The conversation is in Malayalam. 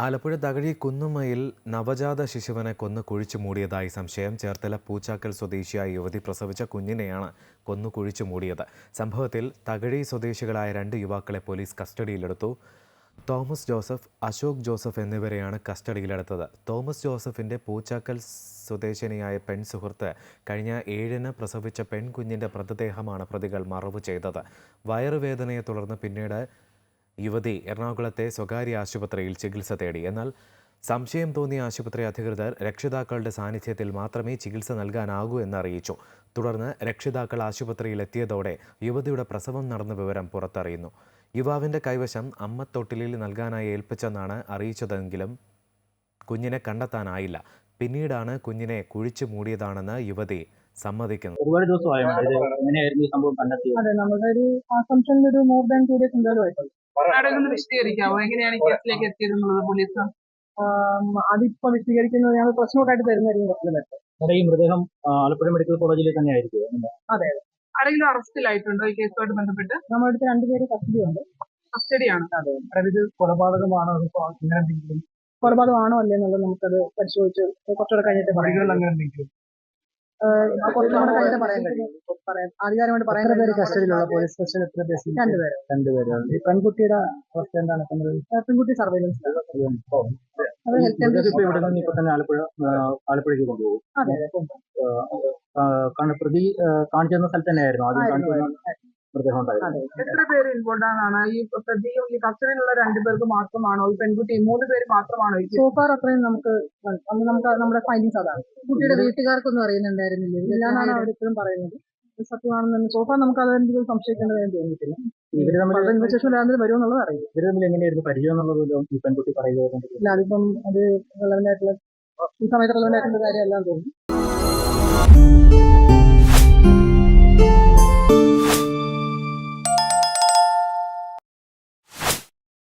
ആലപ്പുഴ തകഴി കുന്നുമ്മയിൽ നവജാത ശിശുവിനെ കൊന്നു കുഴിച്ചു മൂടിയതായി സംശയം. ചേർത്തല പൂച്ചാക്കൽ സ്വദേശിയായ യുവതി പ്രസവിച്ച കുഞ്ഞിനെയാണ് കൊന്നു കുഴിച്ചു മൂടിയത്. സംഭവത്തിൽ തകഴി സ്വദേശികളായ 2 യുവാക്കളെ പോലീസ് കസ്റ്റഡിയിലെടുത്തു. തോമസ് ജോസഫ്, അശോക് ജോസഫ് എന്നിവരെയാണ് കസ്റ്റഡിയിലെടുത്തത്. തോമസ് ജോസഫിന്റെ പൂച്ചാക്കൽ സ്വദേശിനിയായ പെൺസുഹൃത്ത് കഴിഞ്ഞ 7-ന് പ്രസവിച്ച പെൺകുഞ്ഞിന്റെ മൃതദേഹമാണ് പ്രതികൾ മറവു ചെയ്തത്. വയറുവേദനയെ തുടർന്ന് പിന്നീട് യുവതി എറണാകുളത്തെ സ്വകാര്യ ആശുപത്രിയിൽ ചികിത്സ തേടി. എന്നാൽ സംശയം തോന്നിയ ആശുപത്രി അധികൃതർ രക്ഷിതാക്കളുടെ സാന്നിധ്യത്തിൽ മാത്രമേ ചികിത്സ നൽകാനാകൂ എന്നറിയിച്ചു. തുടർന്ന് രക്ഷിതാക്കൾ ആശുപത്രിയിൽ എത്തിയതോടെ യുവതിയുടെ പ്രസവം നടന്ന വിവരം പുറത്തറിയുന്നു. യുവാവിൻ്റെ കൈവശം അമ്മ തൊട്ടിലിൽ നൽകാനായി ഏൽപ്പിച്ചെന്നാണ് അറിയിച്ചതെങ്കിലും കുഞ്ഞിനെ കണ്ടെത്താനായില്ല. പിന്നീടാണ് കുഞ്ഞിനെ കുഴിച്ചു മൂടിയതാണെന്ന് യുവതി സമ്മതിക്കുന്നത്. ഒരുപാട് ദിവസമായോ എങ്ങനെയായിരുന്നു ഈ സംഭവം കണ്ടെത്തിയത്? അതെ, നമ്മളൊരു അസംഷനിൽ ഒരു മോർ ദാൻ 2 days എന്തായാലും ആയിട്ടുണ്ട്. ഒന്ന് വിശദീകരിക്കാമോ എങ്ങനെയാണ് കേസിലേക്ക് എത്തിയതെന്നുള്ളത്? പോലീസ് അതിപ്പോ വിശദീകരിക്കുന്നത് ഞങ്ങൾ പ്രശ്നമായിട്ട് തരുന്നതായിരിക്കും. ഈ മൃതദേഹം ആലപ്പുഴ മെഡിക്കൽ കോളേജിൽ തന്നെ ആയിരിക്കും. അതെ, ആരെങ്കിലും അറസ്റ്റിലായിട്ടുണ്ടോ ഈ കേസുമായിട്ട് ബന്ധപ്പെട്ട്? നമ്മുടെ അടുത്ത് 2 പേര് കസ്റ്റഡിയുണ്ട്. കസ്റ്റഡിയാണ്. അതെ, ഇത് കൊലപാതകമാണോ അങ്ങനെ എന്തെങ്കിലും കൊലപാതകമാണോ അല്ലേ എന്നുള്ളത് നമുക്കത് പരിശോധിച്ച് കുറച്ചുകൂടെ കഴിഞ്ഞിട്ട് പറയാം. അങ്ങനെ എന്തെങ്കിലും കുറച്ചുകൂടെ കഴിഞ്ഞിട്ട് പറയാൻ കഴിയും. ആധികാരികമായിട്ട് പറയാൻ കസ്റ്റഡിയിലുള്ള പോലീസ് സ്റ്റേഷൻ എത്ര പേര്? 2 പേര്. 2 പേരാണ്. ഈ പെൺകുട്ടിയുടെ അവസ്ഥ എന്താണ്? പെൺകുട്ടി സർവൈലൻസ് അത് ഹെൽത്ത് ഇവിടെ നിന്ന് ഇപ്പൊ തന്നെ ആലപ്പുഴയ്ക്ക് കൊണ്ടുപോകും. അതെ, പ്രതി കാണിച്ചിരുന്ന സ്ഥലത്ത് തന്നെയായിരുന്നു ആദ്യം കാണിച്ചിരുന്ന മൃതദേഹം ഉണ്ടായിരുന്നു. എത്ര പേര് ഇൻവോൾവ് ആണ്? ഈ പ്രതിയും ഈ കസ്റ്റഡിയിലുള്ള 2 പേർക്ക് മാത്രമാണോ? ഈ പെൺകുട്ടി 3 പേര് മാത്രമാണോ? സോഫാർ അത്രയും നമുക്ക് നമ്മുടെ ഫൈൻഡിങ്സ് അതാണ്. കുട്ടിയുടെ വീട്ടുകാർക്കൊന്നും അറിയുന്നുണ്ടായിരുന്നില്ല ഇല്ലാന്നാണ് അവരിപ്പോഴും പറയുന്നത്. സത്യമാണെന്ന് സോഫാർ നമുക്ക് അതെന്തെങ്കിലും സംശയിക്കേണ്ടതായി തോന്നിയിട്ടില്ല. ഇവര് തമ്മിൽ ഇൻവെസ്റ്റിഗേഷൻ വരുമെന്നുള്ളത് അറിയില്ല. ഇവര് തമ്മിൽ എങ്ങനെയായിരുന്നു പരിചയം എന്നുള്ളത് ഈ പെൺകുട്ടി പറയുക? ഇല്ല, അതിപ്പം അത് റെലവൻ്റ് ആയിട്ടുള്ള ഈ സമയത്ത് റെലവൻ്റ് ആയിട്ടുള്ള കാര്യമല്ല തോന്നുന്നു.